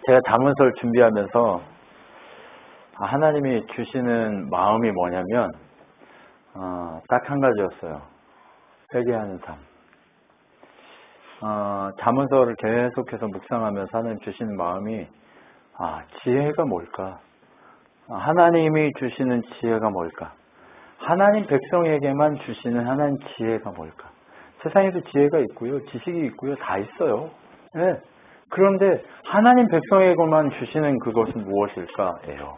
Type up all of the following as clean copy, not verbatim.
제가 잠언서를 준비하면서 하나님이 주시는 마음이 뭐냐면 딱 한 가지였어요. 회개하는 삶. 잠언서를 계속해서 묵상하면서 하나님 주시는 마음이 지혜가 뭘까? 하나님이 주시는 지혜가 뭘까? 하나님 백성에게만 주시는 하나님 지혜가 뭘까? 세상에도 지혜가 있고요. 지식이 있고요. 다 있어요. 네. 그런데 하나님 백성에게만 주시는 그것은 무엇일까예요.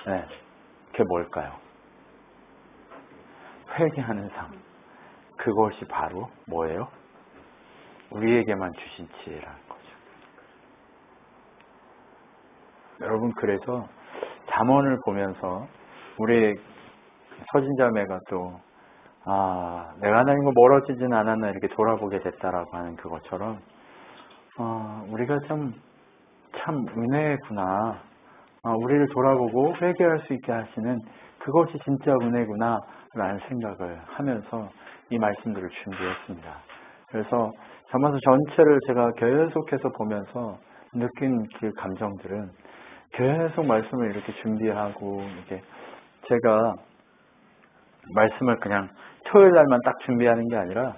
네. 그게 뭘까요? 회개하는 삶. 그것이 바로 뭐예요? 우리에게만 주신 지혜라는 거죠. 여러분, 그래서 잠언을 보면서 우리 서진자매가 또 내가 하나님과 멀어지진 않았나 이렇게 돌아보게 됐다라고 하는 그것처럼 우리가 참 은혜구나. 우리를 돌아보고 회개할 수 있게 하시는 그것이 진짜 은혜구나 라는 생각을 하면서 이 말씀들을 준비했습니다. 그래서 잠언서 전체를 제가 계속해서 보면서 느낀 그 감정들은 계속 말씀을 이렇게 준비하고 이렇게 제가 말씀을 그냥 토요일 날만 딱 준비하는 게 아니라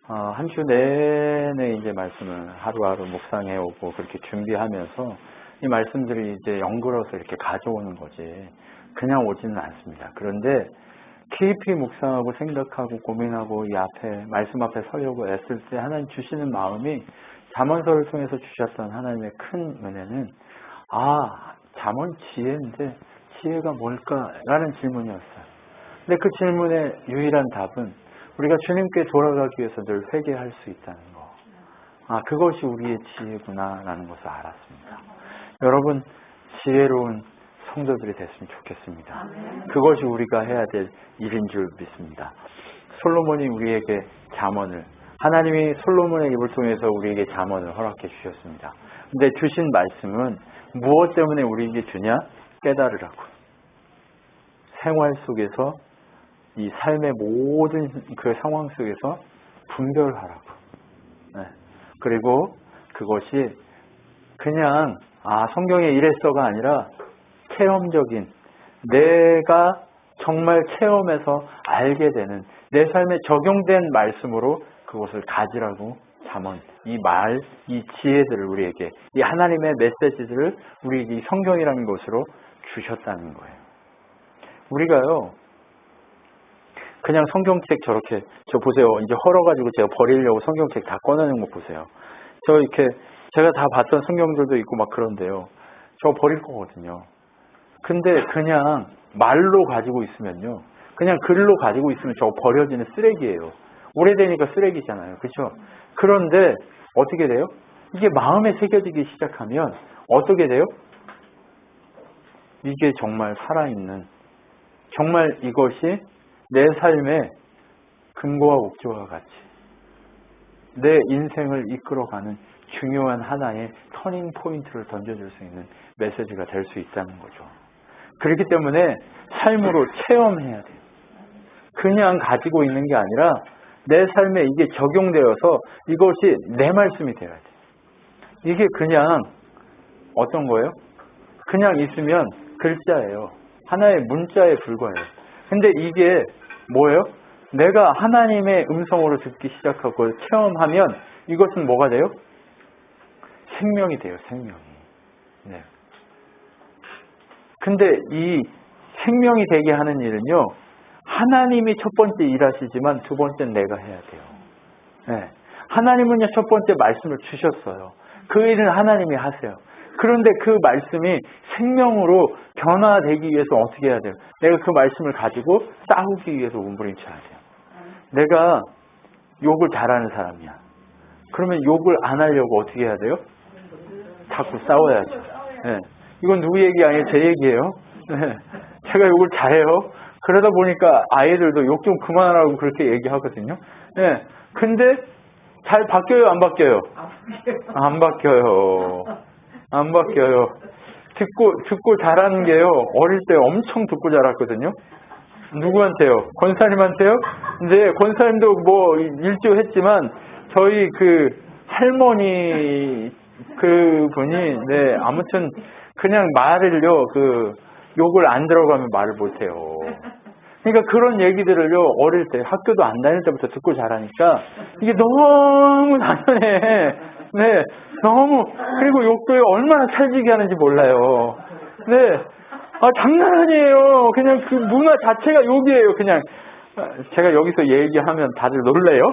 한 주 내내 이제 말씀을 하루하루 묵상해 오고 그렇게 준비하면서 이 말씀들이 이제 연결해서 이렇게 가져오는 거지 그냥 오지는 않습니다. 그런데 깊이 묵상하고 생각하고 고민하고 이 앞에 말씀 앞에 서려고 애쓸 때 하나님 주시는 마음이 잠언서를 통해서 주셨던 하나님의 큰 은혜는 잠언 지혜인데 지혜가 뭘까라는 질문이었어요. 근데 그 질문의 유일한 답은 우리가 주님께 돌아가기 위해서 늘 회개할 수 있다는 거. 그것이 우리의 지혜구나라는 것을 알았습니다. 여러분, 지혜로운 성도들이 됐으면 좋겠습니다. 그것이 우리가 해야 될 일인 줄 믿습니다. 솔로몬이 우리에게 잠언을, 하나님이 솔로몬의 입을 통해서 우리에게 잠언을 허락해 주셨습니다. 근데 주신 말씀은 무엇 때문에 우리에게 주냐? 깨달으라고. 생활 속에서 이 삶의 모든 그 상황 속에서 분별하라고. 네. 그리고 그것이 그냥 성경에 이랬어가 아니라 체험적인 내가 정말 체험해서 알게 되는 내 삶에 적용된 말씀으로 그것을 가지라고 잠언, 이 지혜들을 우리에게 이 하나님의 메시지들을 우리에게 이 성경이라는 것으로 주셨다는 거예요. 우리가요 그냥 성경책 저렇게 저 보세요. 이제 헐어가지고 제가 버리려고 성경책 다 꺼내는 거 보세요. 저 이렇게 제가 다 봤던 성경들도 있고 막 그런데요. 저 버릴 거거든요. 근데 그냥 말로 가지고 있으면요. 그냥 글로 가지고 있으면 저거 버려지는 쓰레기예요. 오래되니까 쓰레기잖아요. 그렇죠? 그런데 어떻게 돼요? 이게 마음에 새겨지기 시작하면 어떻게 돼요? 이게 정말 살아있는 정말 이것이 내 삶의 근거와 목적과 같이 내 인생을 이끌어가는 중요한 하나의 터닝 포인트를 던져줄 수 있는 메시지가 될 수 있다는 거죠. 그렇기 때문에 삶으로 체험해야 돼요. 그냥 가지고 있는 게 아니라 내 삶에 이게 적용되어서 이것이 내 말씀이 되어야 돼요. 이게 그냥 어떤 거예요? 그냥 있으면 글자예요. 하나의 문자에 불과해요. 근데 이게 뭐예요? 내가 하나님의 음성으로 듣기 시작하고 체험하면 이것은 뭐가 돼요? 생명이 돼요. 생명이. 네. 근데 이 생명이 되게 하는 일은요. 하나님이 첫 번째 일하시지만 두 번째는 내가 해야 돼요. 네. 하나님은요. 첫 번째 말씀을 주셨어요. 그 일은 하나님이 하세요. 그런데 그 말씀이 생명으로 변화되기 위해서 어떻게 해야 돼요? 내가 그 말씀을 가지고 싸우기 위해서 몸부림쳐야 돼요. 내가 욕을 잘하는 사람이야. 그러면 욕을 안 하려고 어떻게 해야 돼요? 자꾸 싸워야죠. 네. 이건 누구 얘기 아니에요? 제 얘기예요. 네. 제가 욕을 잘해요. 그러다 보니까 아이들도 욕 좀 그만하라고 그렇게 얘기하거든요. 네. 근데 잘 바뀌어요? 안 바뀌어요? 안 바뀌어요. 안 바뀌어요. 듣고 잘하는 게요. 어릴 때 엄청 듣고 자랐거든요. 누구한테요? 권사님한테요? 근데 권사님도 뭐 일조했지만 저희 그 할머니 그분이 네 아무튼 그냥 말을요 욕을 안 들어가면 말을 못해요. 그러니까 그런 얘기들을요 어릴 때 학교도 안 다닐 때부터 듣고 자라니까 이게 너무 당연해. 네 너무 그리고 욕도 얼마나 찰지게 하는지 몰라요. 네 장난 아니에요. 그냥 그 문화 자체가 욕이에요. 그냥 제가 여기서 얘기하면 다들 놀래요.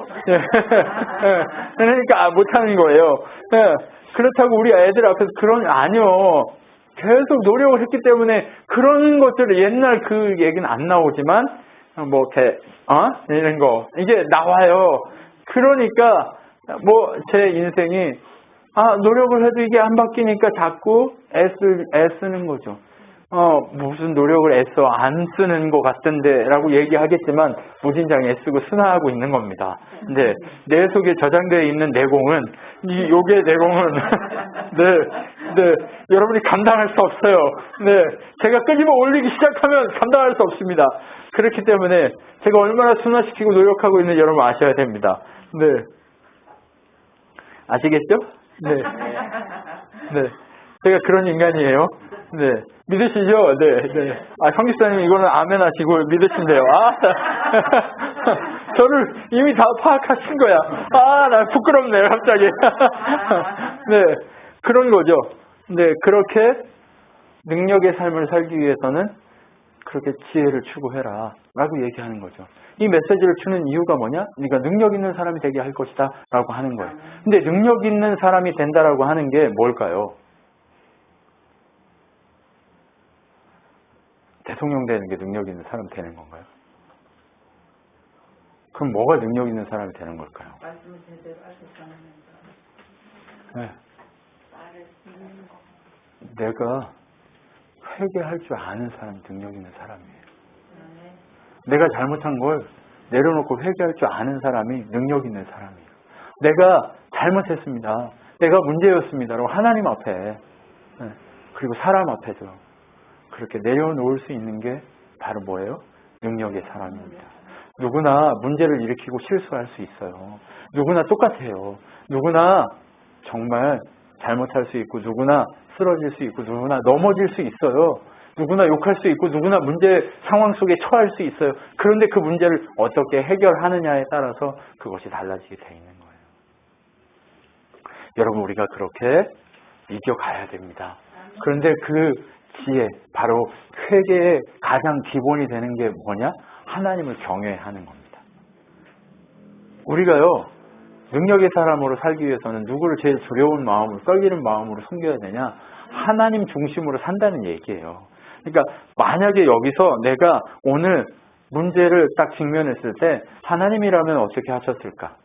그러니까 못하는 거예요. 그렇다고 우리 애들 앞에서 아니요. 계속 노력을 했기 때문에 그런 것들을 옛날 그 얘기는 안 나오지만 이런 거 이게 나와요. 그러니까 제 인생이 노력을 해도 이게 안 바뀌니까 자꾸 애쓰는 거죠. 무슨 노력을 애써 안 쓰는 것 같던데 라고 얘기하겠지만 무진장 애쓰고 순화하고 있는 겁니다. 근데 내 속에 저장되어 있는 내공은 이 욕의 내공은 네 여러분이 감당할 수 없어요. 네 제가 끄집어 올리기 시작하면 감당할 수 없습니다. 그렇기 때문에 제가 얼마나 순화시키고 노력하고 있는지 여러분 아셔야 됩니다. 네 아시겠죠? 네 제가 그런 인간이에요. 네. 믿으시죠? 네. 성기사님 이거는 아멘 하시고 믿으신대요. 저를 이미 다 파악하신 거야. 나 부끄럽네요, 갑자기. 네. 그런 거죠. 네. 그렇게 능력의 삶을 살기 위해서는 그렇게 지혜를 추구해라. 라고 얘기하는 거죠. 이 메시지를 주는 이유가 뭐냐? 그러니까 능력 있는 사람이 되게 할 것이다. 라고 하는 거예요. 근데 능력 있는 사람이 된다라고 하는 게 뭘까요? 대통령 되는 게 능력 있는 사람 되는 건가요? 그럼 뭐가 능력 있는 사람이 되는 걸까요? 말씀을 제대로 하셨다는 네. 내가 회개할 줄 아는 사람이 능력 있는 사람이에요. 내가 잘못한 걸 내려놓고 회개할 줄 아는 사람이 능력 있는 사람이에요. 내가 잘못했습니다. 내가 문제였습니다라고 하나님 앞에 그리고 사람 앞에서 그렇게 내려놓을 수 있는 게 바로 뭐예요? 능력의 사람입니다. 누구나 문제를 일으키고 실수할 수 있어요. 누구나 똑같아요. 누구나 정말 잘못할 수 있고 누구나 쓰러질 수 있고 누구나 넘어질 수 있어요. 누구나 욕할 수 있고 누구나 문제 상황 속에 처할 수 있어요. 그런데 그 문제를 어떻게 해결하느냐에 따라서 그것이 달라지게 돼 있는 거예요. 여러분 우리가 그렇게 이겨가야 됩니다. 그런데 그 지혜, 바로 회개의 가장 기본이 되는 게 뭐냐? 하나님을 경외하는 겁니다. 우리가요, 능력의 사람으로 살기 위해서는 누구를 제일 두려운 마음으로, 떨리는 마음으로 섬겨야 되냐? 하나님 중심으로 산다는 얘기예요. 그러니까 만약에 여기서 내가 오늘 문제를 딱 직면했을 때 하나님이라면 어떻게 하셨을까?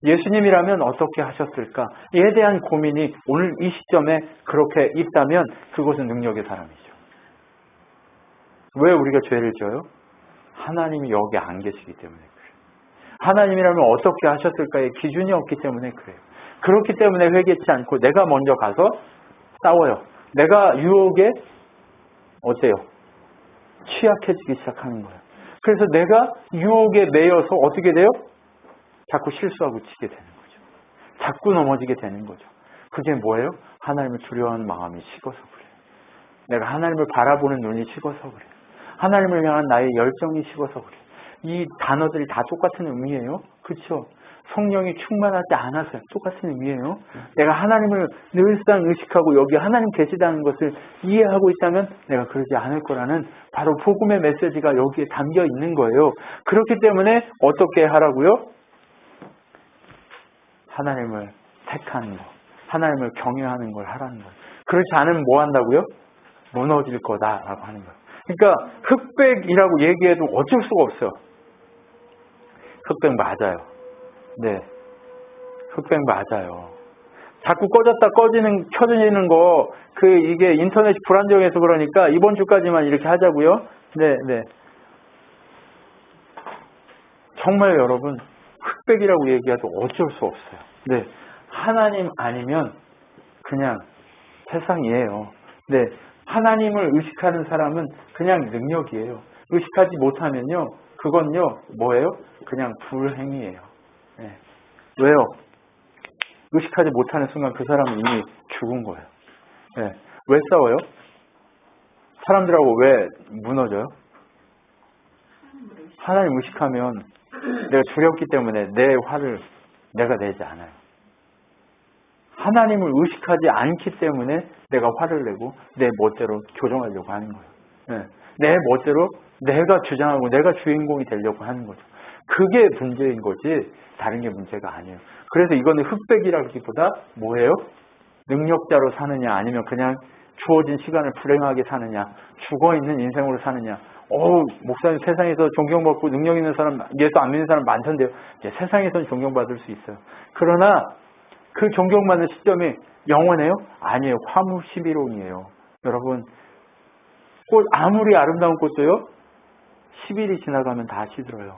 예수님이라면 어떻게 하셨을까? 이에 대한 고민이 오늘 이 시점에 그렇게 있다면 그것은 능력의 사람이죠. 왜 우리가 죄를 져요? 하나님이 여기 안 계시기 때문에 그래요. 하나님이라면 어떻게 하셨을까의 기준이 없기 때문에 그래요. 그렇기 때문에 회개치 않고 내가 먼저 가서 싸워요. 내가 유혹에 어때요? 취약해지기 시작하는 거예요. 그래서 내가 유혹에 매여서 어떻게 돼요? 자꾸 실수하고 치게 되는 거죠. 자꾸 넘어지게 되는 거죠. 그게 뭐예요? 하나님을 두려워하는 마음이 식어서 그래요. 내가 하나님을 바라보는 눈이 식어서 그래요. 하나님을 향한 나의 열정이 식어서 그래요. 이 단어들이 다 똑같은 의미예요. 그렇죠? 성령이 충만하지 않아서 똑같은 의미예요. 내가 하나님을 늘상 의식하고 여기 하나님 계시다는 것을 이해하고 있다면 내가 그러지 않을 거라는 바로 복음의 메시지가 여기에 담겨 있는 거예요. 그렇기 때문에 어떻게 하라고요? 하나님을 택하는 거, 하나님을 경외하는 걸 하라는 거예요. 그렇지 않으면 뭐 한다고요? 무너질 거다라고 하는 거예요. 그러니까 흑백이라고 얘기해도 어쩔 수가 없어요. 흑백 맞아요. 네, 흑백 맞아요. 자꾸 꺼졌다 켜지는 거, 이게 인터넷이 불안정해서 그러니까 이번 주까지만 이렇게 하자고요. 네. 정말 여러분, 흑백이라고 얘기해도 어쩔 수 없어요. 네, 하나님 아니면 그냥 세상이에요. 네, 하나님을 의식하는 사람은 그냥 능력이에요. 의식하지 못하면요, 그건요, 뭐예요? 그냥 불행이에요. 네. 왜요? 의식하지 못하는 순간 그 사람은 이미 죽은 거예요. 예. 왜 싸워요? 사람들하고 왜 무너져요? 하나님 의식하면 내가 두렵기 때문에 내 화를 내가 내지 않아요. 하나님을 의식하지 않기 때문에 내가 화를 내고 내 멋대로 교정하려고 하는 거예요. 네. 내 멋대로 내가 주장하고 내가 주인공이 되려고 하는 거죠. 그게 문제인 거지 다른 게 문제가 아니에요. 그래서 이거는 흑백이라기보다 뭐예요? 능력자로 사느냐 아니면 그냥 주어진 시간을 불행하게 사느냐 죽어있는 인생으로 사느냐. 목사님 세상에서 존경받고 능력 있는 사람, 예수 안 믿는 사람 많던데요. 세상에서는 존경받을 수 있어요. 그러나 그 존경받는 시점이 영원해요? 아니에요. 화무 11홍이에요. 여러분, 꽃 아무리 아름다운 꽃도요. 10일이 지나가면 다 시들어요.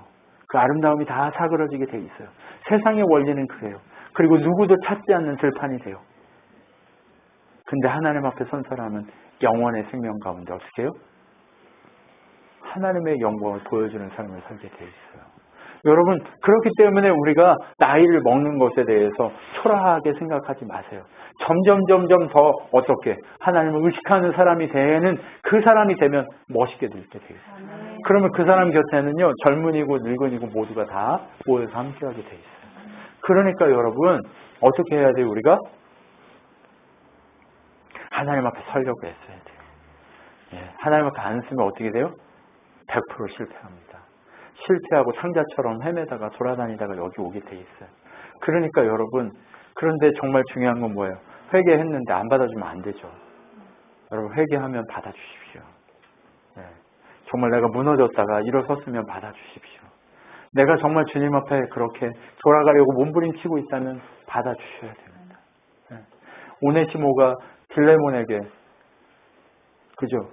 그 아름다움이 다 사그러지게 돼 있어요. 세상의 원리는 그래요. 그리고 누구도 찾지 않는 들판이 돼요. 근데 하나님 앞에 선 사람은 영원의 생명 가운데 어떻게 해요? 하나님의 영광을 보여주는 삶을 살게 돼 있어요. 여러분, 그렇기 때문에 우리가 나이를 먹는 것에 대해서 초라하게 생각하지 마세요. 점점 더 어떻게 하나님을 의식하는 사람이 되는 그 사람이 되면 멋있게 늙게 돼 있어요. 그러면 그 사람 곁에는요 젊은이고 늙은이고 모두가 다 모여서 함께하게 돼 있어요. 그러니까 여러분 어떻게 해야 돼요? 우리가 하나님 앞에 서려고 했어야 돼요. 하나님 앞에 안 쓰면 어떻게 돼요? 100% 실패합니다. 실패하고 상자처럼 헤매다가 돌아다니다가 여기 오게 돼 있어요. 그러니까 여러분, 그런데 정말 중요한 건 뭐예요? 회개했는데 안 받아주면 안 되죠. 여러분 회개하면 받아주십시오. 정말 내가 무너졌다가 일어섰으면 받아주십시오. 내가 정말 주님 앞에 그렇게 돌아가려고 몸부림치고 있다면 받아주셔야 됩니다. 오네시모가 빌레몬에게 그죠?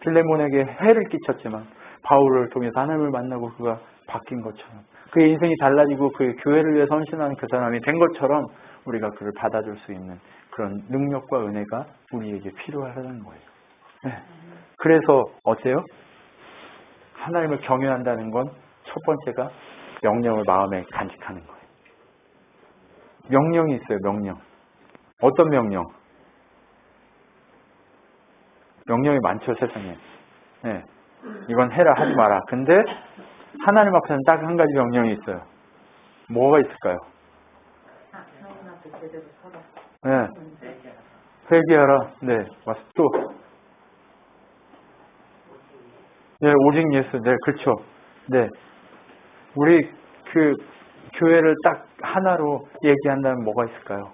빌레몬에게 해를 끼쳤지만 바울을 통해서 하나님을 만나고 그가 바뀐 것처럼 그의 인생이 달라지고 그의 교회를 위해 헌신하는 그 사람이 된 것처럼 우리가 그를 받아줄 수 있는 그런 능력과 은혜가 우리에게 필요하다는 거예요. 그래서 어때요? 하나님을 경외한다는 건 첫 번째가 명령을 마음에 간직하는 거예요. 명령이 있어요. 명령. 어떤 명령? 명령이 많죠. 세상에. 이건 해라 하지 마라. 근데 하나님 앞에는 딱 한 가지 명령이 있어요. 뭐가 있을까요? 회개하라. 또 오직 예수. 그렇죠. 우리 그 교회를 딱 하나로 얘기한다면 뭐가 있을까요?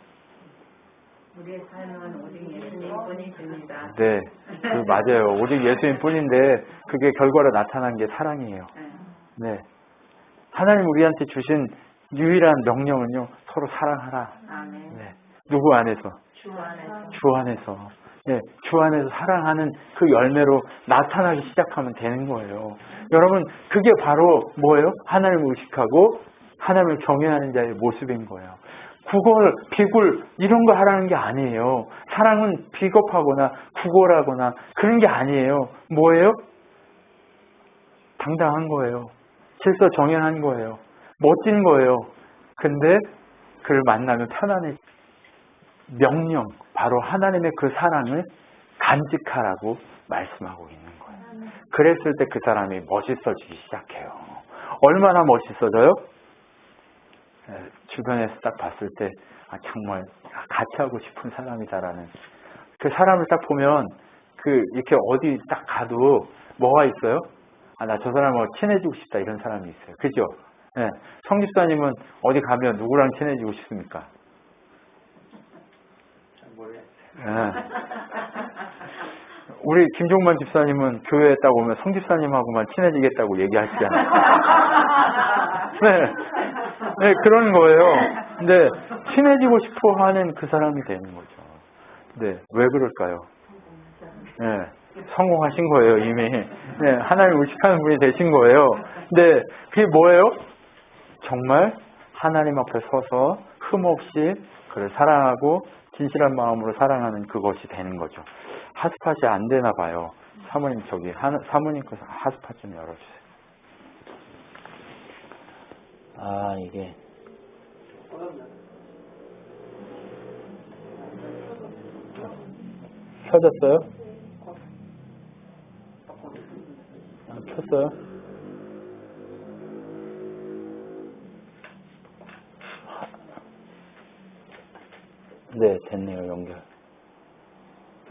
우리의 삶은 오직 예수님뿐이십니다. 맞아요. 오직 예수님뿐인데 그게 결과로 나타난 게 사랑이에요. 하나님 우리한테 주신 유일한 명령은요. 서로 사랑하라. 누구 안에서? 주 안에서. 주 안에서 사랑하는 그 열매로 나타나기 시작하면 되는 거예요. 여러분, 그게 바로 뭐예요? 하나님을 의식하고 하나님을 경외하는 자의 모습인 거예요. 구걸, 비굴 이런 거 하라는 게 아니에요. 사랑은 비겁하거나 구걸하거나 그런 게 아니에요. 뭐예요? 당당한 거예요. 질서 정연한 거예요. 멋진 거예요. 근데 그를 만나면 편안해. 명령, 바로 하나님의 그 사랑을 간직하라고 말씀하고 있는 거예요. 그랬을 때 그 사람이 멋있어지기 시작해요. 얼마나 멋있어져요? 주변에서 딱 봤을 때 정말 같이 하고 싶은 사람이다라는 그 사람을 딱 보면 이렇게 어디 딱 가도 뭐가 있어요? 나 저 사람하고 친해지고 싶다 이런 사람이 있어요. 그죠? 성집사님은 어디 가면 누구랑 친해지고 싶습니까? 우리 김종만 집사님은 교회에 딱 오면 성집사님하고만 친해지겠다고 얘기하시잖아요. 그런 거예요. 근데 친해지고 싶어 하는 그 사람이 되는 거죠. 왜 그럴까요? 성공하신 거예요, 이미. 하나님을 의식하는 분이 되신 거예요. 근데 그게 뭐예요? 정말 하나님 앞에 서서 흠없이 그를 사랑하고 진실한 마음으로 사랑하는 그것이 되는 거죠. 핫스팟이 안 되나 봐요. 사모님 사모님 거 핫스팟 좀 열어주세요. 이게 켜졌어요? 켰어요? 네, 됐네요, 연결.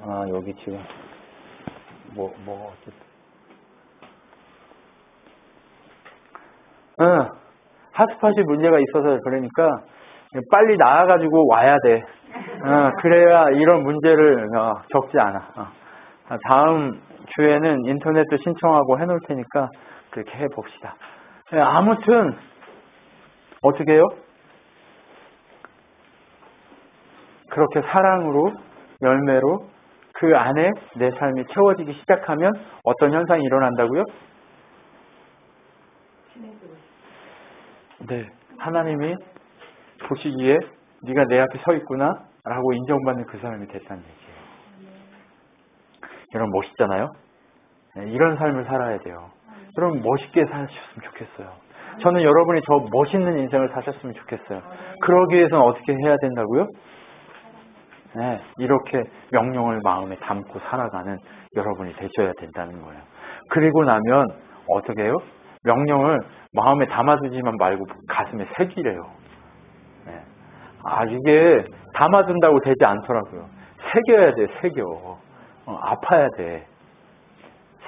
아, 여기 지금, 어쨌든. 핫스팟이 문제가 있어서 그러니까, 빨리 나와가지고 와야 돼. 그래야 이런 문제를 겪지 않아. 다음 주에는 인터넷도 신청하고 해놓을 테니까 그렇게 해봅시다. 아무튼 어떻게 해요? 그렇게 사랑으로 열매로 그 안에 내 삶이 채워지기 시작하면 어떤 현상이 일어난다고요? 네, 하나님이 보시기에 네가 내 앞에 서 있구나 라고 인정받는 그 사람이 됐다는 얘기예요. 여러분 멋있잖아요? 네, 이런 삶을 살아야 돼요. 여러분 멋있게 사셨으면 좋겠어요. 저는 여러분이 더 멋있는 인생을 사셨으면 좋겠어요. 그러기 위해서는 어떻게 해야 된다고요? 네, 이렇게 명령을 마음에 담고 살아가는 여러분이 되셔야 된다는 거예요. 그리고 나면 어떻게 해요? 명령을 마음에 담아두지만 말고 가슴에 새기래요. 네. 이게 담아둔다고 되지 않더라고요. 새겨야 돼, 새겨. 아파야 돼.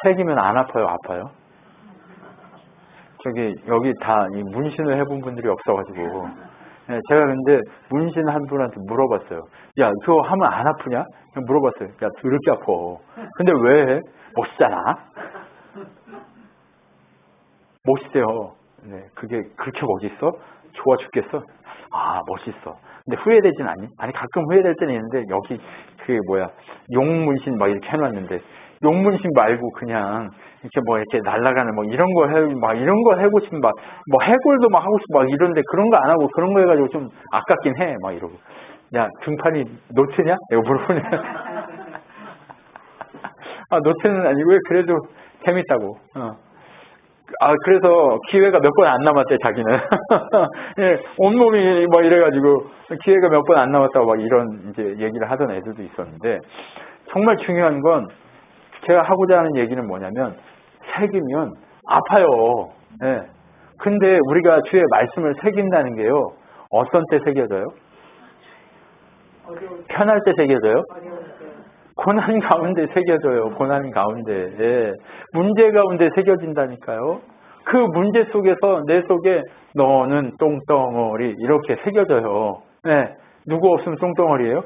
새기면 안 아파요, 아파요? 여기 다 이 문신을 해본 분들이 없어가지고. 네, 제가 근데 문신 한 분한테 물어봤어요. 야, 그거 하면 안 아프냐? 그냥 물어봤어요. 야, 더럽게 아파. 근데 왜 해? 멋있잖아? 멋있대요. 네, 그게 그렇게 멋있어? 좋아 죽겠어? 멋있어. 근데 후회되진 않니? 아니, 가끔 후회될 때는 있는데, 여기, 용문신 막 이렇게 해놨는데, 용문신 말고 그냥, 이렇게 날아가는 이런 거 해고 싶으면 해골도 하고 싶고 이런데 그런 거 안 하고 그런 거 해가지고 좀 아깝긴 해. 이러고. 야, 등판이 노트냐? 이거 물어보냐? 노트는 아니고요. 그래도 재밌다고. 그래서 기회가 몇 번 안 남았대, 자기는. 예, 온몸이 이래가지고 기회가 몇 번 안 남았다고 이런 이제 얘기를 하던 애들도 있었는데, 정말 중요한 건 제가 하고자 하는 얘기는 뭐냐면, 새기면 아파요. 예. 근데 우리가 주의 말씀을 새긴다는 게요, 어떤 때 새겨져요? 편할 때 새겨져요? 고난 가운데 새겨져요. 고난 가운데. 예. 문제 가운데 새겨진다니까요. 그 문제 속에서 내 속에 너는 똥덩어리 이렇게 새겨져요. 예. 누구 없으면 똥덩어리예요?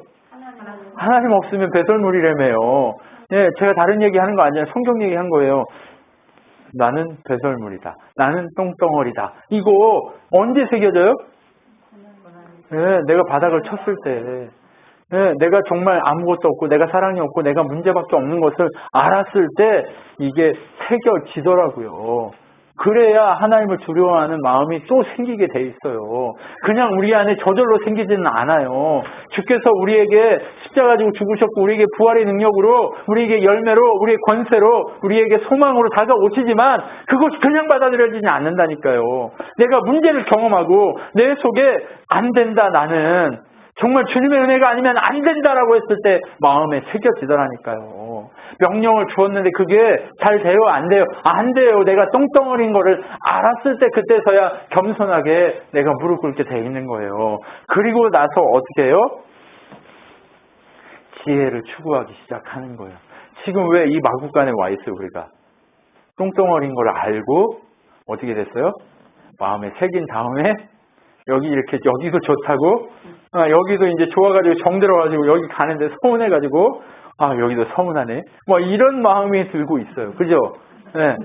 하나님 없으면 배설물이라며요. 예, 제가 다른 얘기하는 거 아니에요. 성경 얘기한 거예요. 나는 배설물이다. 나는 똥덩어리다. 이거 언제 새겨져요? 예, 내가 바닥을 쳤을 때. 네, 내가 정말 아무것도 없고 내가 사랑이 없고 내가 문제밖에 없는 것을 알았을 때 이게 새겨지더라고요. 그래야 하나님을 두려워하는 마음이 또 생기게 돼 있어요. 그냥 우리 안에 저절로 생기지는 않아요. 주께서 우리에게 십자가 지고 죽으셨고 우리에게 부활의 능력으로 우리에게 열매로 우리의 권세로 우리에게 소망으로 다가오시지만 그것이 그냥 받아들여지지 않는다니까요. 내가 문제를 경험하고 내 속에 안 된다 나는 정말 주님의 은혜가 아니면 안 된다라고 했을 때 마음에 새겨지더라니까요. 명령을 주었는데 그게 잘 돼요? 안 돼요? 안 돼요. 내가 똥덩어리인 거를 알았을 때 그때서야 겸손하게 내가 무릎 꿇게 돼 있는 거예요. 그리고 나서 어떻게 해요? 지혜를 추구하기 시작하는 거예요. 지금 왜 이 마구간에 와 있어요, 우리가? 똥덩어리인 걸 알고 어떻게 됐어요? 마음에 새긴 다음에 여기 이렇게 여기도 좋다고 여기도 이제 좋아가지고 정들어가지고 여기 가는데 서운해가지고 여기도 서운하네 이런 마음이 들고 있어요. 그죠? 네.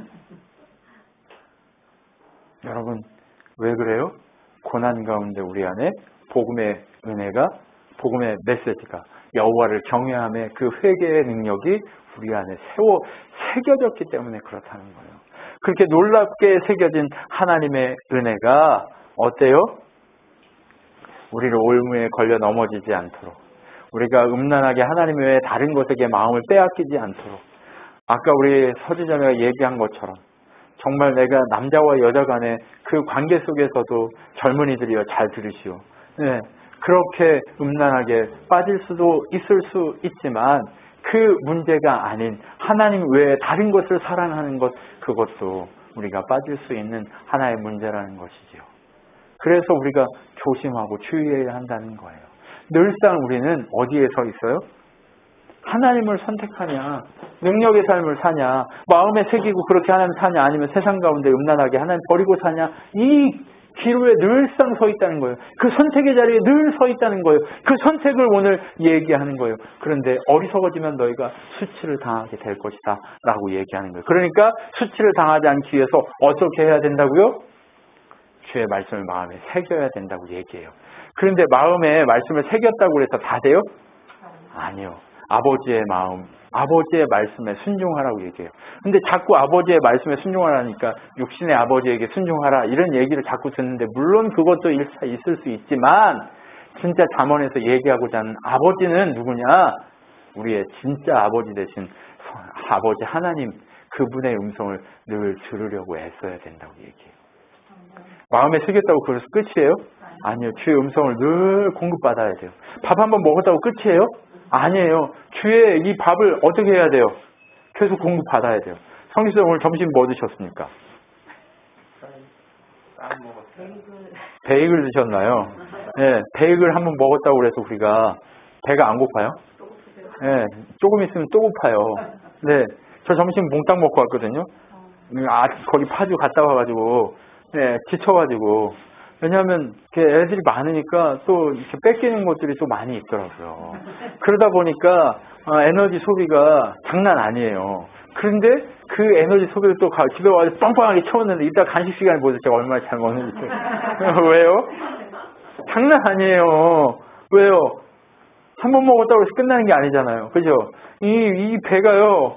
여러분 왜 그래요? 고난 가운데 우리 안에 복음의 은혜가 복음의 메시지가 여호와를 경외함의 그 회개의 능력이 우리 안에 새겨졌기 때문에 그렇다는 거예요. 그렇게 놀랍게 새겨진 하나님의 은혜가 어때요? 우리를 올무에 걸려 넘어지지 않도록 우리가 음란하게 하나님 외에 다른 것에게 마음을 빼앗기지 않도록 아까 우리 서지자매가 얘기한 것처럼 정말 내가 남자와 여자 간의 그 관계 속에서도 젊은이들이여 잘 들으시오. 네, 그렇게 음란하게 빠질 수도 있을 수 있지만 그 문제가 아닌 하나님 외에 다른 것을 사랑하는 것, 그것도 우리가 빠질 수 있는 하나의 문제라는 것이지요. 그래서 우리가 조심하고 주의해야 한다는 거예요. 늘상 우리는 어디에 서 있어요? 하나님을 선택하냐, 능력의 삶을 사냐, 마음에 새기고 그렇게 하나님 사냐, 아니면 세상 가운데 음란하게 하나님 버리고 사냐, 이 기로에 늘상 서 있다는 거예요. 그 선택의 자리에 늘 서 있다는 거예요. 그 선택을 오늘 얘기하는 거예요. 그런데 어리석어지면 너희가 수치를 당하게 될 것이다 라고 얘기하는 거예요. 그러니까 수치를 당하지 않기 위해서 어떻게 해야 된다고요? 주의 말씀을 마음에 새겨야 된다고 얘기해요. 그런데 마음에 말씀을 새겼다고 해서 다 돼요? 아니요. 아버지의 마음, 아버지의 말씀에 순종하라고 얘기해요. 근데 자꾸 아버지의 말씀에 순종하라니까 육신의 아버지에게 순종하라 이런 얘기를 자꾸 듣는데, 물론 그것도 일차 있을 수 있지만 진짜 잠언에서 얘기하고자 하는 아버지는 누구냐? 우리의 진짜 아버지 되신 아버지 하나님, 그분의 음성을 늘 들으려고 애써야 된다고 얘기해요. 마음에 새겼다고 그래서 끝이에요? 아니요. 주의 음성을 늘 공급받아야 돼요. 밥 한번 먹었다고 끝이에요? 아니에요. 주의 이 밥을 어떻게 해야 돼요? 계속 공급받아야 돼요. 성기수님 오늘 점심 뭐 드셨습니까? 베이글 드셨나요? 네, 베이글 한번 먹었다고 그래서 우리가 배가 안 고파요? 네, 조금 있으면 또 고파요. 네, 저 점심 몽땅 먹고 왔거든요. 거기 파주 갔다 와가지고, 네, 지쳐가지고. 왜냐하면 애들이 많으니까 또 이렇게 뺏기는 것들이 또 많이 있더라고요. 그러다 보니까 에너지 소비가 장난 아니에요. 그런데 그 에너지 소비를 또 집에 와서 빵빵하게 채웠는데 이따 간식 시간에 보세요. 제가 얼마나 잘 먹는지. 왜요? 장난 아니에요. 왜요? 한 번 먹었다고 해서 끝나는 게 아니잖아요. 그죠? 이 배가요,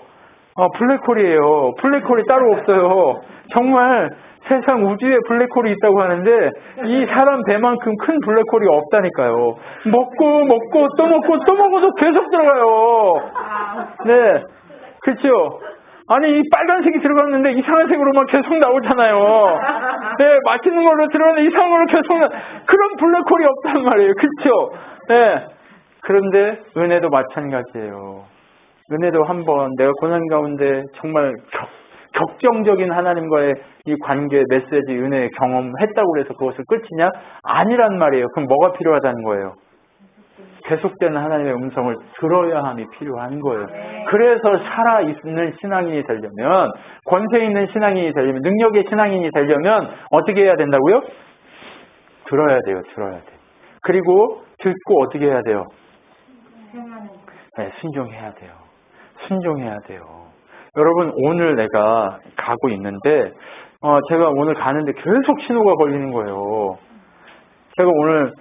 블랙홀이에요. 블랙홀이 따로 없어요. 정말 세상 우주에 블랙홀이 있다고 하는데 이 사람 배만큼 큰 블랙홀이 없다니까요. 먹고 또 먹고 또 먹어도 계속 들어가요. 네, 그렇죠? 아니 이 빨간색이 들어갔는데 이상한 색으로만 계속 나오잖아요. 네, 맛있는 걸로 들어가는데 이상한 걸로 계속 그런 블랙홀이 없단 말이에요. 그렇죠? 네. 그런데 은혜도 마찬가지예요. 은혜도 한번 내가 고난 가운데 정말 격정적인 하나님과의 이 관계, 메시지, 은혜의 경험했다고 해서 그것을 끝이냐? 아니란 말이에요. 그럼 뭐가 필요하다는 거예요? 계속되는 하나님의 음성을 들어야 함이 필요한 거예요. 그래서 살아있는 신앙인이 되려면, 권세 있는 신앙인이 되려면, 능력의 신앙인이 되려면 어떻게 해야 된다고요? 들어야 돼요. 그리고 듣고 어떻게 해야 돼요? 네, 순종해야 돼요. 여러분, 오늘 내가 가고 있는데 제가 오늘 가는데 계속 신호가 걸리는 거예요. 제가 오늘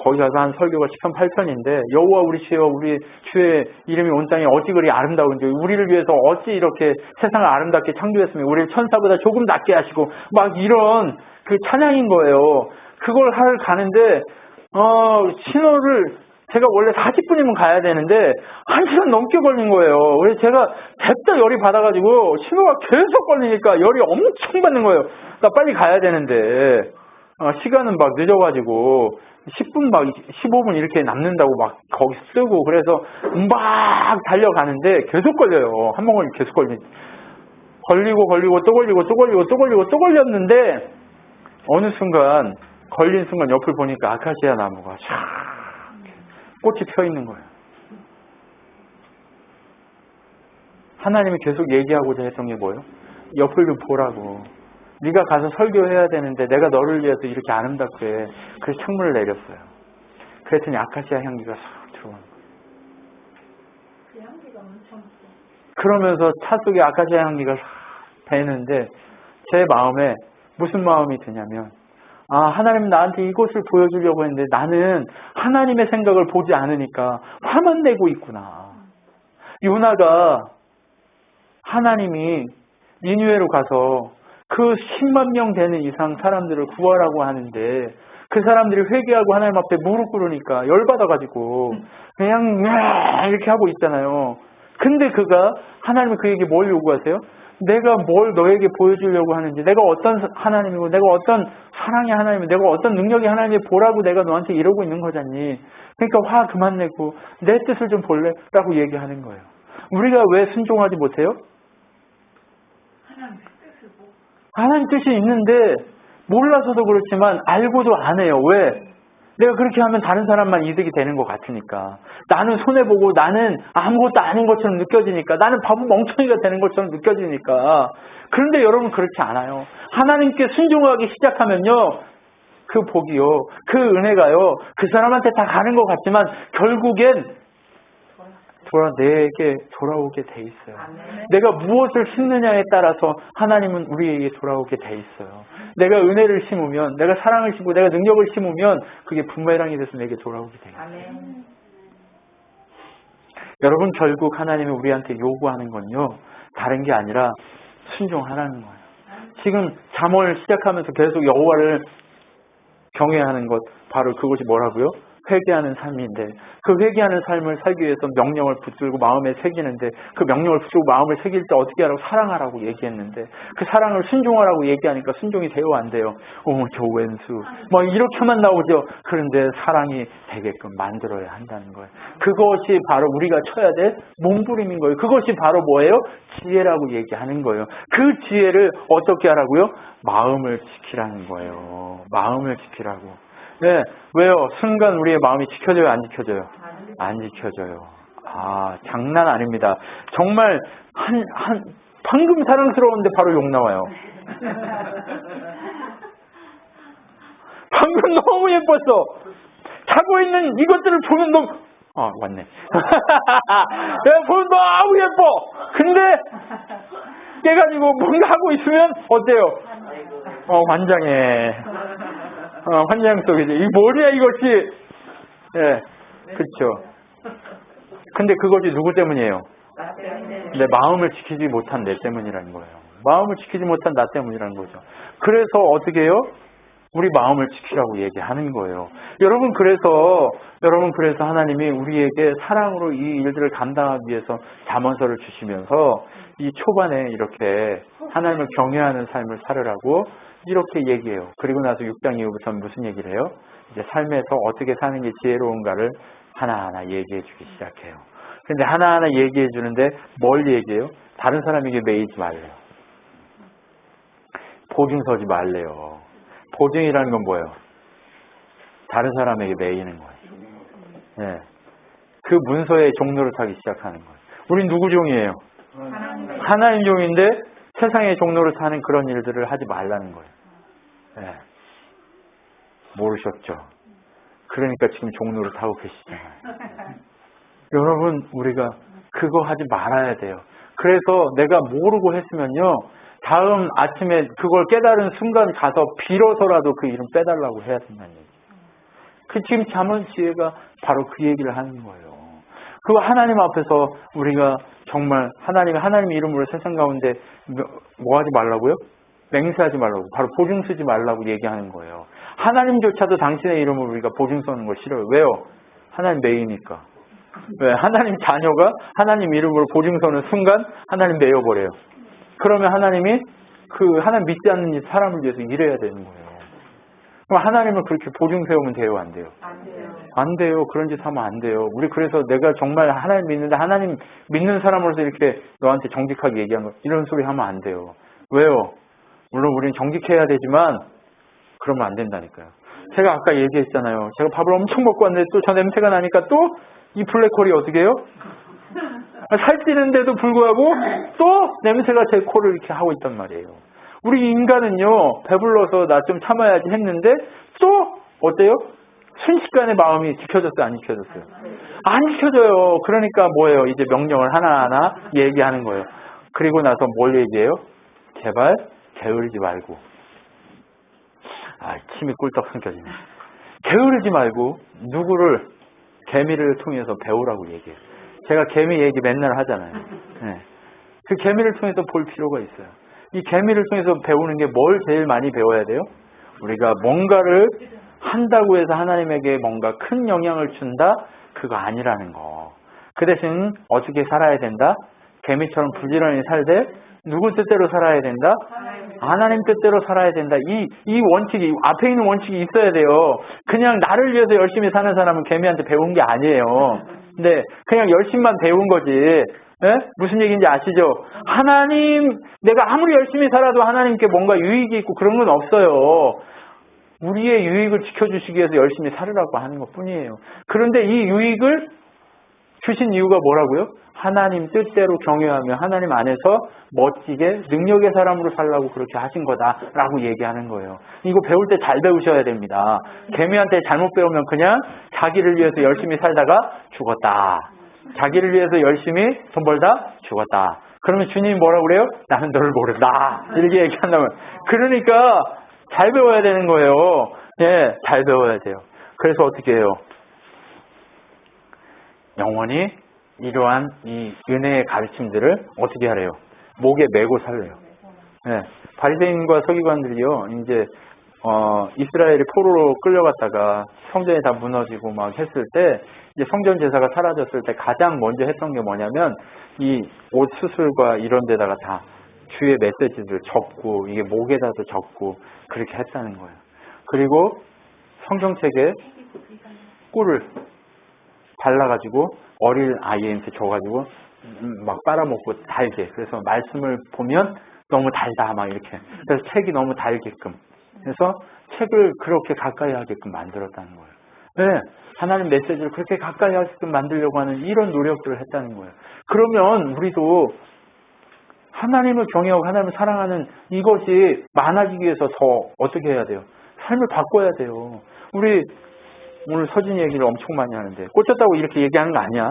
거기 가서 한 설교가 10편 8편인데 여호와 우리 주여 우리 주의 이름이 온 땅에 어찌 그리 아름다운지, 우리를 위해서 어찌 이렇게 세상을 아름답게 창조했으며 우리를 천사보다 조금 낫게 하시고, 막 이런 그 찬양인 거예요. 그걸 가는데 신호를 제가 원래 40분이면 가야 되는데 1시간 넘게 걸린 거예요. 그래서 제가 됐다 열이 받아가지고 신호가 계속 걸리니까 열이 엄청 받는 거예요. 나 빨리 가야 되는데 시간은 막 늦어가지고 10분 막 15분 이렇게 남는다고 막 거기 쓰고, 그래서 막 달려가는데 계속 걸려요. 한 번 걸리면 계속 걸리고 또 걸렸는데 어느 순간 걸린 순간 옆을 보니까 아카시아 나무가 꽃이 펴 있는 거예요. 하나님이 계속 얘기하고자 했던 게 뭐예요? 옆을 좀 보라고. 네가 가서 설교해야 되는데 내가 너를 위해서 이렇게 아름답게 그래서 창문을 내렸어요. 그랬더니 아카시아 향기가 싹 들어오는 거예요. 그 향기가 엄청 그러면서 차 속에 아카시아 향기가 싹 배는데 제 마음에 무슨 마음이 드냐면, 하나님 나한테 이것을 보여주려고 했는데 나는 하나님의 생각을 보지 않으니까 화만 내고 있구나. 요나가 하나님이 니느웨로 가서 그 10만 명 되는 이상 사람들을 구하라고 하는데 그 사람들이 회개하고 하나님 앞에 무릎 꿇으니까 열받아가지고 그냥 이렇게 하고 있잖아요. 근데 하나님이 그에게 뭘 요구하세요? 내가 뭘 너에게 보여주려고 하는지, 내가 어떤 하나님이고, 내가 어떤 사랑의 하나님이고, 내가 어떤 능력의 하나님이 보라고 내가 너한테 이러고 있는 거잖니. 그러니까 화 그만 내고 내 뜻을 좀 볼래? 라고 얘기하는 거예요. 우리가 왜 순종하지 못해요? 하나님 뜻이 있는데 몰라서도 그렇지만 알고도 안 해요. 왜? 내가 그렇게 하면 다른 사람만 이득이 되는 것 같으니까. 나는 손해보고 나는 아무것도 아닌 것처럼 느껴지니까. 나는 바보 멍청이가 되는 것처럼 느껴지니까. 그런데 여러분 그렇지 않아요. 하나님께 순종하기 시작하면요. 그 복이요. 그 은혜가요. 그 사람한테 다 가는 것 같지만 결국엔 내게 돌아오게 돼 있어요. 내가 무엇을 심느냐에 따라서 하나님은 우리에게 돌아오게 돼 있어요. 내가 은혜를 심으면, 내가 사랑을 심고, 내가 능력을 심으면 그게 부메랑이 돼서 내게 돌아오게 돼요. 여러분 결국 하나님이 우리한테 요구하는 건요. 다른 게 아니라 순종하라는 거예요. 지금 잠언을 시작하면서 계속 여호와를 경외하는 것, 바로 그것이 뭐라고요? 회개하는 삶인데, 그 회개하는 삶을 살기 위해서 명령을 붙들고 마음에 새기는데, 그 명령을 붙들고 마음을 새길 때 어떻게 하라고? 사랑하라고 얘기했는데, 그 사랑을 순종하라고 얘기하니까 순종이 돼요, 안 돼요? 저 왼수 뭐 이렇게만 나오죠. 그런데 사랑이 되게끔 만들어야 한다는 거예요. 그것이 바로 우리가 쳐야 될 몸부림인 거예요. 그것이 바로 뭐예요? 지혜라고 얘기하는 거예요. 그 지혜를 어떻게 하라고요? 마음을 지키라는 거예요. 마음을 지키라고. 네, 왜요? 순간 우리의 마음이 지켜져요, 안 지켜져요? 안 지켜져요. 장난 아닙니다. 정말 방금 사랑스러운데 바로 욕 나와요. 방금 너무 예뻤어. 자고 있는 이것들을 보면 너무 왔네. 내가 보면 너무 예뻐. 근데 깨가지고 뭔가 하고 있으면 어때요? 환장해. 환장 속이지. 이 뭐냐 이것이. 예, 그렇죠. 근데 그것이 누구 때문이에요? 내 마음을 지키지 못한 내 때문이라는 거예요. 마음을 지키지 못한 나 때문이라는 거죠. 그래서 어떻게 해요? 우리 마음을 지키라고 얘기하는 거예요. 여러분 그래서 하나님이 우리에게 사랑으로 이 일들을 감당하기 위해서 잠언서를 주시면서 이 초반에 이렇게 하나님을 경외하는 삶을 살으라고 이렇게 얘기해요. 그리고 나서 6장 이후부터는 무슨 얘기를 해요? 이제 삶에서 어떻게 사는 게 지혜로운가를 하나하나 얘기해 주기 시작해요. 근데 하나하나 얘기해 주는데 뭘 얘기해요? 다른 사람에게 매이지 말래요. 보증 서지 말래요. 보증이라는 건 뭐예요? 다른 사람에게 매이는 거예요. 네. 그 문서의 종로를 타기 시작하는 거예요. 우린 누구 종이에요? 하나님 종인데 세상의 종로를 타는 그런 일들을 하지 말라는 거예요. 네. 모르셨죠? 그러니까 지금 종로를 타고 계시잖아요. 여러분 우리가 그거 하지 말아야 돼요. 그래서 내가 모르고 했으면요. 다음 아침에 그걸 깨달은 순간 가서 빌어서라도 그 이름 빼달라고 해야 된다는 얘기죠. 그 지금 잠언 지혜가 바로 그 얘기를 하는 거예요. 그 하나님 앞에서 우리가 정말 하나님 이름으로 세상 가운데 뭐 하지 말라고요? 맹세하지 말라고. 바로 보증 쓰지 말라고 얘기하는 거예요. 하나님조차도 당신의 이름으로 우리가 보증 쓰는 거 싫어요. 왜요? 하나님 매이니까. 왜? 하나님 자녀가 하나님 이름으로 보증 서는 순간 하나님 매여버려요. 그러면 하나님이 그 하나님 믿지 않는 사람을 위해서 일해야 되는 거예요. 그럼 하나님을 그렇게 보증 세우면 돼요, 안 돼요? 안 돼요. 그런 짓 하면 안 돼요. 우리 그래서 내가 정말 하나님 믿는데 하나님 믿는 사람으로서 이렇게 너한테 정직하게 얘기한 거 이런 소리 하면 안 돼요. 왜요? 물론 우리는 정직해야 되지만 그러면 안 된다니까요. 제가 아까 얘기했잖아요. 제가 밥을 엄청 먹고 왔는데 또 저 냄새가 나니까 또 이 블랙홀이 어떻게 해요? 살찌는데도 불구하고 또 냄새가 제 코를 이렇게 하고 있단 말이에요. 우리 인간은요, 배불러서 나 좀 참아야지 했는데 또 어때요? 순식간에 마음이 지켜졌어요, 안 지켜졌어요? 안 지켜져요. 그러니까 뭐예요? 이제 명령을 하나하나 얘기하는 거예요. 그리고 나서 뭘 얘기해요? 제발 게으르지 말고. 침이 꿀떡 삼켜지네. 게으르지 말고 누구를 개미를 통해서 배우라고 얘기해요. 제가 개미 얘기 맨날 하잖아요. 네. 그 개미를 통해서 볼 필요가 있어요. 이 개미를 통해서 배우는 게 뭘 제일 많이 배워야 돼요? 우리가 뭔가를 한다고 해서 하나님에게 뭔가 큰 영향을 준다? 그거 아니라는 거. 그 대신 어떻게 살아야 된다? 개미처럼 부지런히 살되 누구 뜻대로 살아야 된다? 하나님 뜻대로 살아야 된다. 이 원칙이, 앞에 있는 원칙이 있어야 돼요. 그냥 나를 위해서 열심히 사는 사람은 개미한테 배운 게 아니에요. 근데 그냥 열심히만 배운 거지. 예? 무슨 얘기인지 아시죠? 하나님, 내가 아무리 열심히 살아도 하나님께 뭔가 유익이 있고 그런 건 없어요. 우리의 유익을 지켜주시기 위해서 열심히 살으라고 하는 것 뿐이에요. 그런데 이 유익을 주신 이유가 뭐라고요? 하나님 뜻대로 경외하며 하나님 안에서 멋지게 능력의 사람으로 살라고 그렇게 하신 거다라고 얘기하는 거예요. 이거 배울 때 잘 배우셔야 됩니다. 개미한테 잘못 배우면 그냥 자기를 위해서 열심히 살다가 죽었다. 자기를 위해서 열심히 돈 벌다 죽었다. 그러면 주님이 뭐라고 그래요? 나는 너를 모른다. 이렇게 얘기한다면. 그러니까 잘 배워야 되는 거예요. 예, 잘 배워야 돼요. 그래서 어떻게 해요? 영원히 이러한 이 은혜의 가르침들을 어떻게 하래요? 목에 메고 살래요. 예, 바리새인과 서기관들이요, 이제 이스라엘이 포로로 끌려갔다가 성전이 다 무너지고 막 했을 때, 이제 성전 제사가 사라졌을 때 가장 먼저 했던 게 뭐냐면 이 옷 수술과 이런 데다가 다 주의 메시지를 적고 이게 목에다도 적고 그렇게 했다는 거예요. 그리고 성경책에 꿀을 발라가지고 어린 아이한테 줘가지고 막 빨아먹고 달게. 그래서 말씀을 보면 너무 달다 막 이렇게. 그래서 책이 너무 달게끔. 그래서 책을 그렇게 가까이 하게끔 만들었다는 거예요. 네, 하나님 메시지를 그렇게 가까이 하게끔 만들려고 하는 이런 노력들을 했다는 거예요. 그러면 우리도 하나님을 경외하고 하나님을 사랑하는 이것이 많아지기 위해서 더 어떻게 해야 돼요? 삶을 바꿔야 돼요. 우리 오늘 서진 얘기를 엄청 많이 하는데 꽂혔다고 이렇게 얘기하는 거 아니야.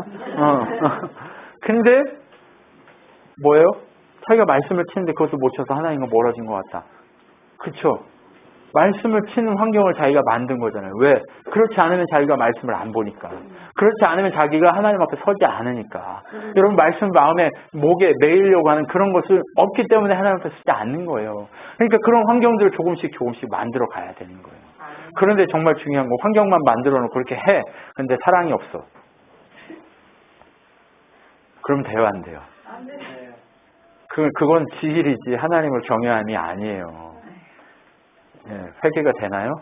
근데 뭐예요? 자기가 말씀을 치는데 그것도 못 쳐서 하나님과 멀어진 것 같다. 그렇죠? 말씀을 치는 환경을 자기가 만든 거잖아요. 왜? 그렇지 않으면 자기가 말씀을 안 보니까. 그렇지 않으면 자기가 하나님 앞에 서지 않으니까. 여러분 말씀 마음에 목에 매이려고 하는 그런 것을 없기 때문에 하나님 앞에 서지 않는 거예요. 그러니까 그런 환경들을 조금씩 만들어 가야 되는 거예요. 그런데 정말 중요한 건 환경만 만들어 놓고 그렇게 해. 근데 사랑이 없어. 그럼 돼요, 안 돼요? 그건 지일이지 하나님을 경외함이 아니에요. 예, 회개가 되나요?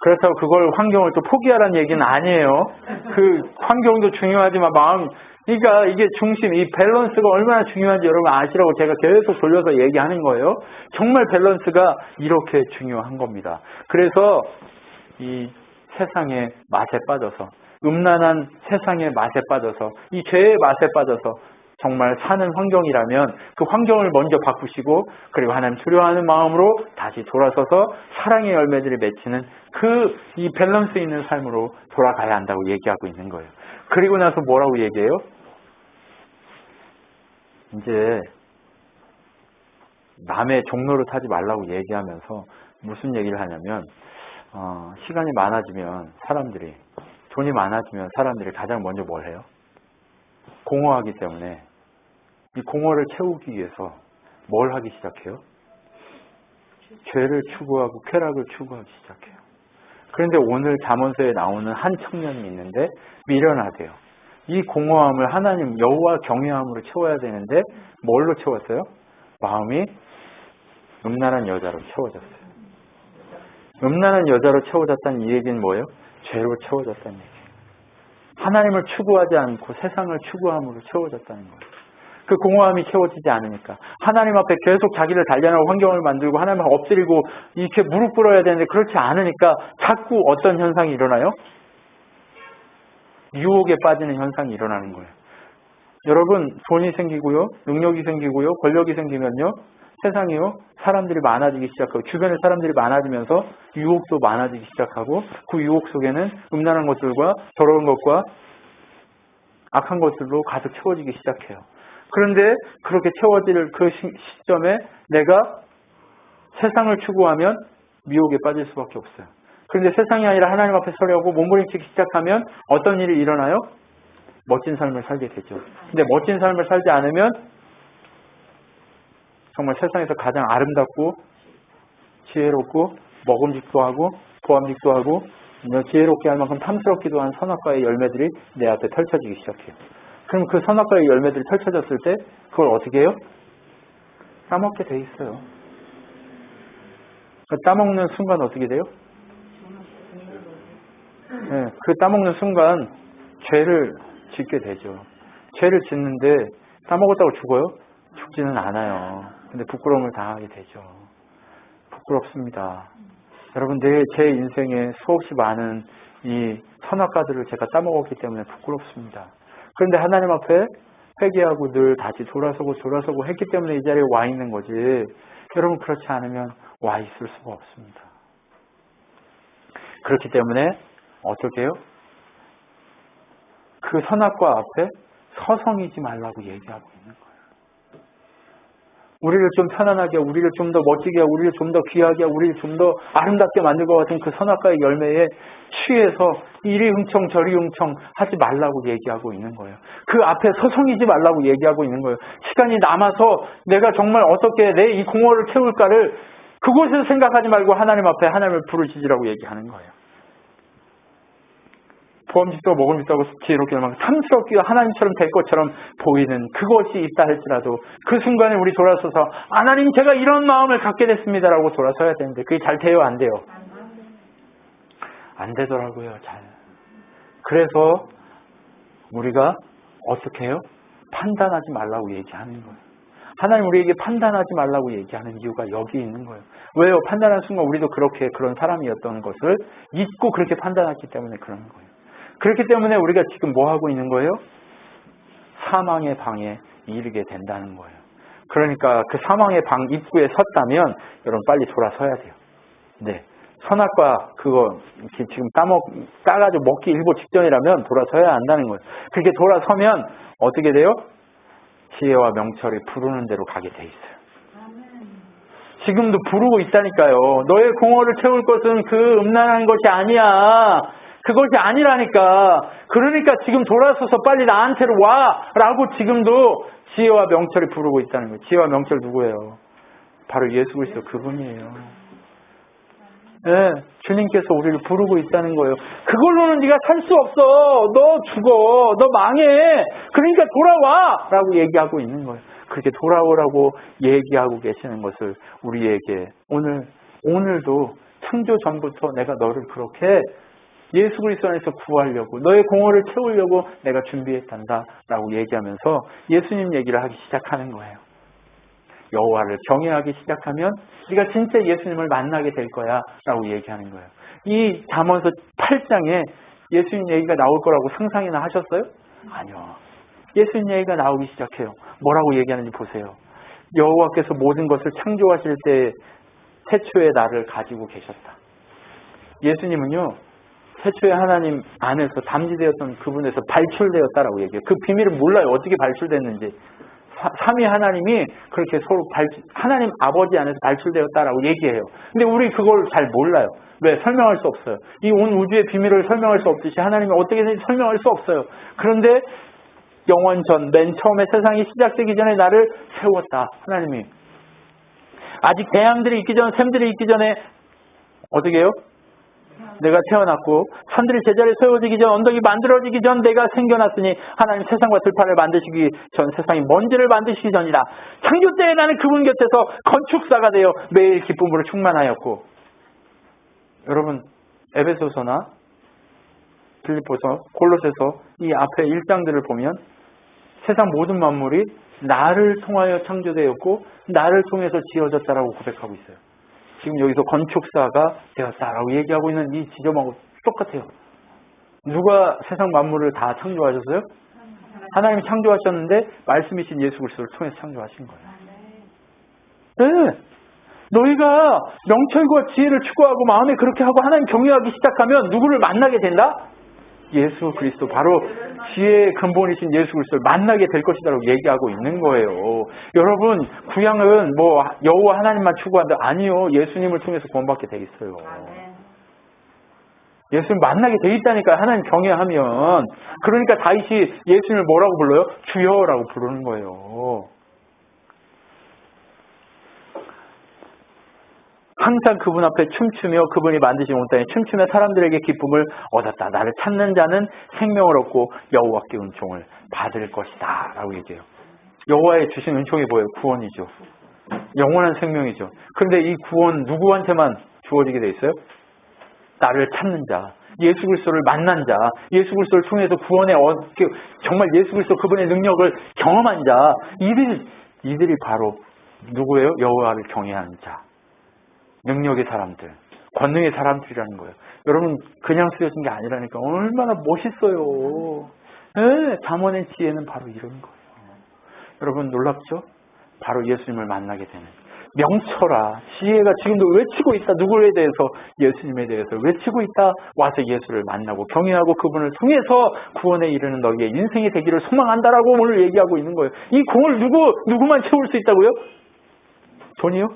그래서 그걸 환경을 또 포기하라는 얘기는 아니에요. 그 환경도 중요하지만 마음, 그러니까 이게 중심, 이 밸런스가 얼마나 중요한지 여러분 아시라고 제가 계속 돌려서 얘기하는 거예요. 정말 밸런스가 이렇게 중요한 겁니다. 그래서 이 세상의 맛에 빠져서, 음란한 세상의 맛에 빠져서, 이 죄의 맛에 빠져서 정말 사는 환경이라면 그 환경을 먼저 바꾸시고 그리고 하나님 두려워하는 마음으로 다시 돌아서서 사랑의 열매들을 맺히는 이 밸런스 있는 삶으로 돌아가야 한다고 얘기하고 있는 거예요. 그리고 나서 뭐라고 얘기해요? 이제 남의 종로를 타지 말라고 얘기하면서 무슨 얘기를 하냐면 시간이 많아지면 돈이 많아지면 사람들이 가장 먼저 뭘 해요? 공허하기 때문에 이 공허를 채우기 위해서 뭘 하기 시작해요? 죄를 추구하고 쾌락을 추구하기 시작해요. 그런데 오늘 잠언서에 나오는 한 청년이 있는데 미련하대요. 이 공허함을 하나님 여호와 경외함으로 채워야 되는데 뭘로 채웠어요? 마음이 음란한 여자로 채워졌어요. 음란한 여자로 채워졌다는 이 얘기는 뭐예요? 죄로 채워졌다는 얘기예요. 하나님을 추구하지 않고 세상을 추구함으로 채워졌다는 거예요. 그 공허함이 채워지지 않으니까 하나님 앞에 계속 자기를 단련하고 환경을 만들고 하나님 앞에 엎드리고 이렇게 무릎 꿇어야 되는데 그렇지 않으니까 자꾸 어떤 현상이 일어나요? 유혹에 빠지는 현상이 일어나는 거예요. 여러분 돈이 생기고요, 능력이 생기고요, 권력이 생기면요, 세상이요, 사람들이 많아지기 시작하고 주변에 사람들이 많아지면서 유혹도 많아지기 시작하고 그 유혹 속에는 음란한 것들과 더러운 것과 악한 것들로 가득 채워지기 시작해요. 그런데 그렇게 채워질 그 시점에 내가 세상을 추구하면 미혹에 빠질 수밖에 없어요. 그런데 세상이 아니라 하나님 앞에 서려고 몸부림치기 시작하면 어떤 일이 일어나요? 멋진 삶을 살게 되죠. 근데 멋진 삶을 살지 않으면 정말 세상에서 가장 아름답고 지혜롭고 먹음직도 하고 보암직도 하고 지혜롭게 할 만큼 탐스럽기도 한 선악과의 열매들이 내 앞에 펼쳐지기 시작해요. 그럼 그 선악과의 열매들이 펼쳐졌을 때 그걸 어떻게 해요? 따먹게 돼 있어요. 그 따먹는 순간 어떻게 돼요? 네, 그 따먹는 순간 죄를 짓게 되죠. 죄를 짓는데 따먹었다고 죽어요? 죽지는 않아요. 근데 부끄러움을 당하게 되죠. 부끄럽습니다. 여러분, 제 인생에 수없이 많은 이 선악과들을 제가 따먹었기 때문에 부끄럽습니다. 그런데 하나님 앞에 회개하고 늘 다시 돌아서고 했기 때문에 이 자리에 와 있는 거지. 여러분, 그렇지 않으면 와 있을 수가 없습니다. 그렇기 때문에 어떻게 해요? 그 선악과 앞에 서성이지 말라고 얘기하고 있는 거예요. 우리를 좀 편안하게, 우리를 좀 더 멋지게, 우리를 좀 더 귀하게, 우리를 좀 더 아름답게 만들 것 같은 그 선악과의 열매에 취해서 이리 흥청 저리 흥청 하지 말라고 얘기하고 있는 거예요. 그 앞에 서성이지 말라고 얘기하고 있는 거예요. 시간이 남아서 내가 정말 어떻게 내 이 공허를 채울까를 그곳에서 생각하지 말고 하나님 앞에 하나님을 부르시지라고 얘기하는 거예요. 보험직도 먹음직도 하고 지혜롭게 막 탐스럽게 하나님처럼 될 것처럼 보이는 그것이 있다 할지라도 그 순간에 우리 돌아서서 하나님 제가 이런 마음을 갖게 됐습니다라고 돌아서야 되는데 그게 잘 돼요? 안 돼요? 안 되더라고요. 잘. 그래서 우리가 어떻게 해요? 판단하지 말라고 얘기하는 거예요. 하나님 우리에게 판단하지 말라고 얘기하는 이유가 여기 있는 거예요. 왜요? 판단하는 순간 우리도 그렇게 그런 사람이었던 것을 잊고 그렇게 판단했기 때문에 그런 거예요. 그렇기 때문에 우리가 지금 뭐 하고 있는 거예요? 사망의 방에 이르게 된다는 거예요. 그러니까 그 사망의 방 입구에 섰다면 여러분 빨리 돌아서야 돼요. 네. 선악과 그거 지금 따가지고 먹기 일보 직전이라면 돌아서야 한다는 거예요. 그렇게 돌아서면 어떻게 돼요? 지혜와 명철이 부르는 대로 가게 돼 있어요. 지금도 부르고 있다니까요. 너의 공허를 채울 것은 그 음란한 것이 아니야. 그것이 아니라니까. 그러니까 지금 돌아서서 빨리 나한테로 와! 라고 지금도 지혜와 명철이 부르고 있다는 거예요. 지혜와 명철 누구예요? 바로 예수 그리스도 그분이에요. 네, 주님께서 우리를 부르고 있다는 거예요. 그걸로는 네가 살 수 없어. 너 죽어. 너 망해. 그러니까 돌아와! 라고 얘기하고 있는 거예요. 그렇게 돌아오라고 얘기하고 계시는 것을 우리에게 오늘도 창조 전부터 내가 너를 그렇게 예수 그리스도 안에서 구하려고 너의 공허를 채우려고 내가 준비했단다 라고 얘기하면서 예수님 얘기를 하기 시작하는 거예요. 여호와를 경외하기 시작하면 네가 진짜 예수님을 만나게 될 거야 라고 얘기하는 거예요. 이 잠언서 8장에 예수님 얘기가 나올 거라고 상상이나 하셨어요? 아니요. 예수님 얘기가 나오기 시작해요. 뭐라고 얘기하는지 보세요. 여호와께서 모든 것을 창조하실 때 태초에 나를 가지고 계셨다. 예수님은요. 태초에 하나님 안에서 담지되었던 그분에서 발출되었다라고 얘기해요. 그 비밀을 몰라요. 어떻게 발출됐는지. 삼위 하나님이 그렇게 서로 하나님 아버지 안에서 발출되었다라고 얘기해요. 근데 우리 그걸 잘 몰라요. 왜? 설명할 수 없어요. 이 온 우주의 비밀을 설명할 수 없듯이 하나님이 어떻게든지 설명할 수 없어요. 그런데 영원 전, 맨 처음에 세상이 시작되기 전에 나를 세웠다. 하나님이. 아직 대양들이 있기 전, 샘들이 있기 전에 어떻게 해요? 내가 태어났고 산들이 제자리에 세워지기 전 언덕이 만들어지기 전 내가 생겨났으니 하나님 세상과 들판을 만드시기 전 세상이 먼지를 만드시기 전이라. 창조 때에 나는 그분 곁에서 건축사가 되어 매일 기쁨으로 충만하였고. 여러분 에베소서나 빌립보서 골로새서 이 앞에 1장들을 보면 세상 모든 만물이 나를 통하여 창조되었고 나를 통해서 지어졌다라고 고백하고 있어요. 지금 여기서 건축사가 되었다라고 얘기하고 있는 이 지점하고 똑같아요. 누가 세상 만물을 다 창조하셨어요? 하나님이 창조하셨는데 말씀이신 예수 그리스도를 통해서 창조하신 거예요. 네. 너희가 명철과 지혜를 추구하고 마음에 그렇게 하고 하나님 경외하기 시작하면 누구를 만나게 된다? 예수 그리스도, 바로 지혜의 근본이신 예수 그리스도를 만나게 될 것이다라고 얘기하고 있는 거예요. 여러분 구약은 뭐 여호와 하나님만 추구한다? 아니요. 예수님을 통해서 구원받게 돼 있어요. 예수님 만나게 돼 있다니까. 하나님 경외하면. 그러니까 다윗이 예수님을 뭐라고 불러요? 주여라고 부르는 거예요. 항상 그분 앞에 춤추며 그분이 만드신 온 땅에 춤추며 사람들에게 기쁨을 얻었다. 나를 찾는 자는 생명을 얻고 여호와께 은총을 받을 것이다 라고 얘기해요. 여호와의 주신 은총이 뭐예요? 구원이죠. 영원한 생명이죠. 그런데 이 구원 누구한테만 주어지게 돼 있어요? 나를 찾는 자, 예수 그리스도를 만난 자, 예수 그리스도를 통해서 구원의 정말 예수 그리스도 그분의 능력을 경험한 자, 이들이 바로 누구예요? 여호와를 경외하는 자, 능력의 사람들, 권능의 사람들이라는 거예요. 여러분 그냥 쓰여진 게 아니라니까. 얼마나 멋있어요. 네, 잠언의 지혜는 바로 이런 거예요. 여러분 놀랍죠? 바로 예수님을 만나게 되는 명철아, 지혜가 지금도 외치고 있다. 누구에 대해서? 예수님에 대해서 외치고 있다. 와서 예수를 만나고 경외하고 그분을 통해서 구원에 이르는 너희의 인생이 되기를 소망한다라고 오늘 얘기하고 있는 거예요. 이 공을 누구만 채울 수 있다고요? 돈이요?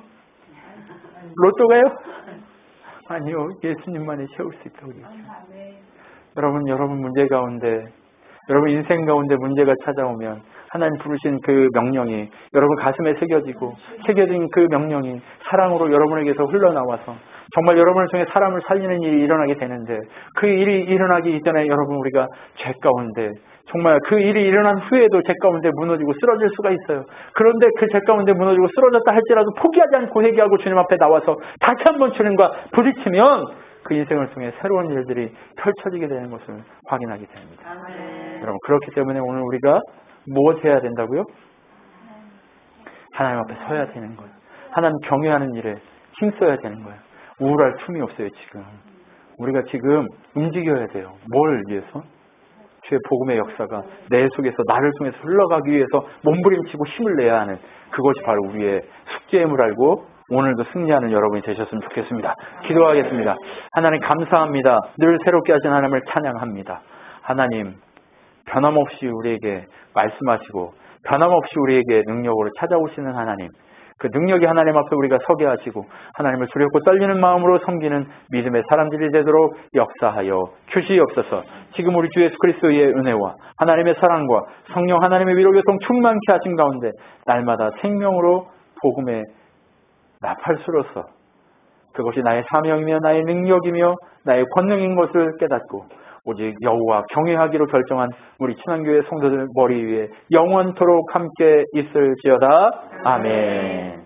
로또가요? 아니요. 예수님만이 채울 수 있다고 얘기해요. 여러분 문제 가운데, 여러분 인생 가운데 문제가 찾아오면 하나님 부르신 그 명령이 여러분 가슴에 새겨진 그 명령이 사랑으로 여러분에게서 흘러나와서 정말 여러분을 통해 사람을 살리는 일이 일어나게 되는데, 그 일이 일어나기 이전에 여러분 우리가 죄 가운데, 정말 그 일이 일어난 후에도 죄 가운데 무너지고 쓰러질 수가 있어요. 그런데 그 죄 가운데 무너지고 쓰러졌다 할지라도 포기하지 않고 회개하고 주님 앞에 나와서 다시 한번 주님과 부딪히면 그 인생을 통해 새로운 일들이 펼쳐지게 되는 것을 확인하게 됩니다. 여러분 그렇기 때문에 오늘 우리가 무엇 해야 된다고요? 하나님 앞에 서야 되는 거예요. 하나님 경외하는 일에 힘써야 되는 거예요. 우울할 틈이 없어요. 지금 우리가 지금 움직여야 돼요. 뭘 위해서? 주의 복음의 역사가 내 속에서 나를 통해서 흘러가기 위해서 몸부림치고 힘을 내야 하는 그것이 바로 우리의 숙제임을 알고 오늘도 승리하는 여러분이 되셨으면 좋겠습니다. 기도하겠습니다. 하나님 감사합니다. 늘 새롭게 하신 하나님을 찬양합니다. 하나님 변함없이 우리에게 말씀하시고 변함없이 우리에게 능력으로 찾아오시는 하나님, 그 능력이 하나님 앞에 우리가 서게 하시고 하나님을 두렵고 떨리는 마음으로 섬기는 믿음의 사람들이 되도록 역사하여 주시옵소서. 지금 우리 주 예수 그리스도의 은혜와 하나님의 사랑과 성령 하나님의 위로 교통 충만케 하신 가운데 날마다 생명으로 복음의 나팔수로서 그것이 나의 사명이며 나의 능력이며 나의 권능인 것을 깨닫고 오직 여호와 경외하기로 결정한 우리 친환교회 성도들 머리 위에 영원토록 함께 있을지어다. 아멘.